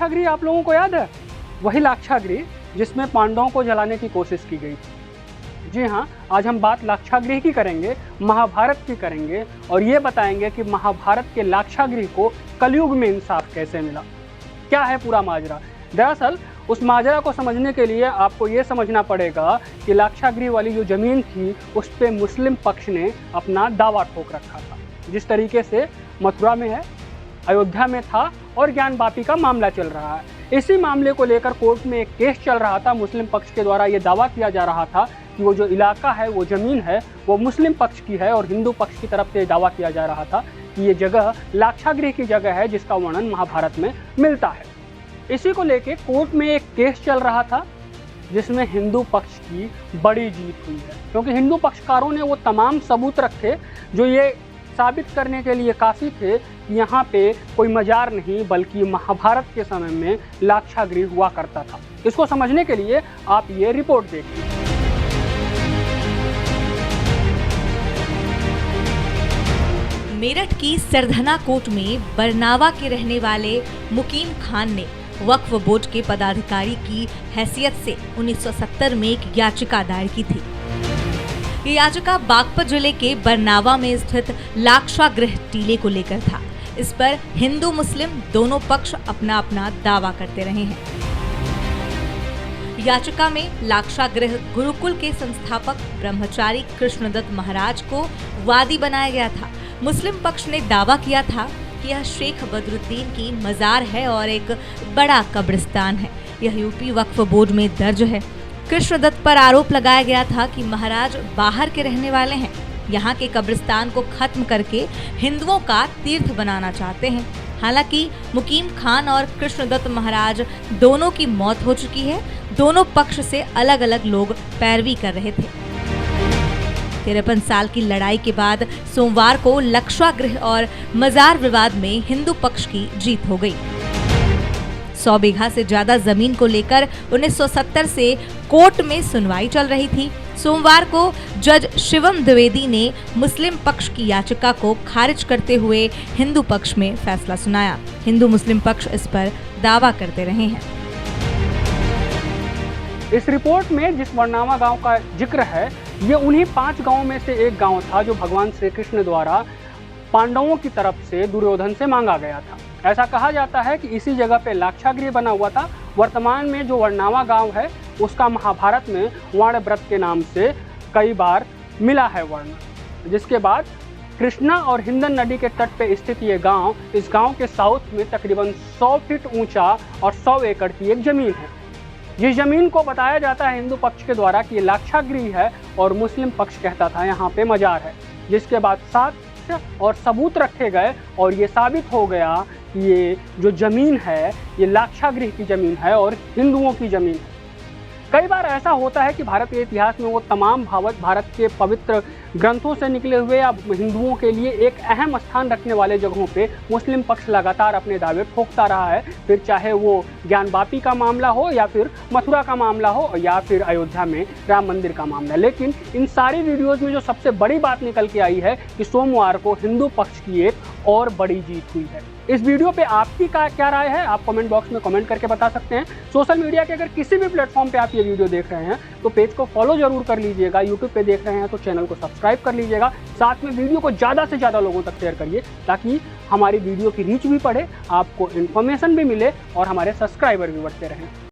लाक्षागृह आप लोगों को याद है? वही लाक्षागृह जिसमें पांडवों को जलाने की कोशिश की गई थी। जी हाँ, आज हम बात लाक्षागृह की करेंगे, महाभारत की करेंगे और ये बताएंगे कि महाभारत के लाक्षागृह को कलयुग में इंसाफ कैसे मिला। क्या है पूरा माजरा? दरअसल उस माजरा को समझने के लिए आपको ये समझना पड़ेगा कि लाक्षागृह वाली जो ज़मीन थी उस पर मुस्लिम पक्ष ने अपना दावा ठोक रखा था। जिस तरीके से मथुरा में है, अयोध्या में था और ज्ञानवापी का मामला चल रहा है। इसी मामले को लेकर कोर्ट में एक केस चल रहा था। मुस्लिम पक्ष के द्वारा ये दावा किया जा रहा था कि वो जो इलाका है, वो ज़मीन है, वो मुस्लिम पक्ष की है और हिंदू पक्ष की तरफ से दावा किया जा रहा था कि ये जगह लाक्षागृह की जगह है जिसका वर्णन महाभारत में मिलता है। इसी को लेके कोर्ट में एक केस चल रहा था जिसमें हिंदू पक्ष की बड़ी जीत हुई है, क्योंकि हिंदू पक्षकारों ने वो तमाम सबूत रखे जो ये साबित करने के लिए काफ़ी थे कि यहाँ पे कोई मजार नहीं बल्कि महाभारत के समय में लाक्षागृह हुआ करता था। इसको समझने के लिए आप ये रिपोर्ट देखिए। मेरठ की सरधना कोट में बरनावा के रहने वाले मुकीम खान ने वक्फ बोर्ड के पदाधिकारी की हैसियत से 1970 में एक याचिका दायर की थी। ये याचिका बागपत जिले के बरनावा में स्थित लाक्षागृह टीले को लेकर था। इस पर हिंदू मुस्लिम दोनों पक्ष अपना अपना दावा करते रहे हैं। याचिका में लाक्षागृह गुरुकुल के संस्थापक ब्रह्मचारी कृष्णदत्त महाराज को वादी बनाया गया था। मुस्लिम पक्ष ने दावा किया था कि यह शेख बदरुद्दीन की मजार है और एक बड़ा कब्रिस्तान है। यह यूपी वक्फ बोर्ड में दर्ज है। कृष्णदत्त पर आरोप लगाया गया था कि महाराज बाहर के रहने वाले हैं, यहाँ के कब्रिस्तान को खत्म करके हिंदुओं का तीर्थ बनाना चाहते हैं। हालांकि मुकीम खान और कृष्णदत्त महाराज दोनों की मौत हो चुकी है। दोनों पक्ष से अलग अलग लोग पैरवी कर रहे थे। 53 साल की लड़ाई के बाद सोमवार को लाक्षागृह और मजार विवाद में हिंदू पक्ष की जीत हो गई। 100 बीघा से ज्यादा जमीन को लेकर 1970 से कोर्ट में सुनवाई चल रही थी। सोमवार को जज शिवम द्विवेदी ने मुस्लिम पक्ष की याचिका को खारिज करते हुए हिंदू पक्ष में फैसला सुनाया। हिंदू मुस्लिम पक्ष इस पर दावा करते रहे हैं। इस रिपोर्ट में जिस बरनावा गांव का जिक्र है, ये उन्हीं 5 गांवों में से एक गांव था जो भगवान श्री कृष्ण द्वारा पांडवों की तरफ से दुर्योधन से मांगा गया था। ऐसा कहा जाता है कि इसी जगह पे लाक्षागृह बना हुआ था। वर्तमान में जो बरनावा गांव है उसका महाभारत में वर्णव्रत के नाम से कई बार मिला है वर्ण। जिसके बाद कृष्णा और हिंदन नदी के तट पे स्थित ये गांव, इस गांव के साउथ में तकरीबन 100 फीट ऊंचा और 100 एकड़ की एक जमीन है। जिस जमीन को बताया जाता है हिंदू पक्ष के द्वारा कि ये लाक्षागृह है और मुस्लिम पक्ष कहता था यहाँ पे मजार है। जिसके बाद साक्ष्य और सबूत रखे गए और ये साबित हो गया कि ये जो जमीन है ये लाक्षागृह की जमीन है और हिंदुओं की जमीन है। कई बार ऐसा होता है कि भारत के इतिहास में वो तमाम भारत के पवित्र ग्रंथों से निकले हुए या हिंदुओं के लिए एक अहम स्थान रखने वाले जगहों पे मुस्लिम पक्ष लगातार अपने दावे ठोकता रहा है। फिर चाहे वो ज्ञानवापी का मामला हो या फिर मथुरा का मामला हो या फिर अयोध्या में राम मंदिर का मामला। लेकिन इन सारी वीडियोज़ में जो सबसे बड़ी बात निकल के आई है कि सोमवार को हिंदू पक्ष की एक और बड़ी जीत हुई है। इस वीडियो पे आपकी क्या राय है, आप कमेंट बॉक्स में कमेंट करके बता सकते हैं। सोशल मीडिया के अगर किसी भी प्लेटफॉर्म पे आप ये वीडियो देख रहे हैं तो पेज को फॉलो जरूर कर लीजिएगा। यूट्यूब पे देख रहे हैं तो चैनल को सब्सक्राइब कर लीजिएगा। साथ में वीडियो को ज़्यादा से ज़्यादा लोगों तक शेयर करिए ताकि हमारी वीडियो की रीच भी बढ़े, आपको इन्फॉर्मेशन भी मिले और हमारे सब्सक्राइबर भी बढ़ते रहें।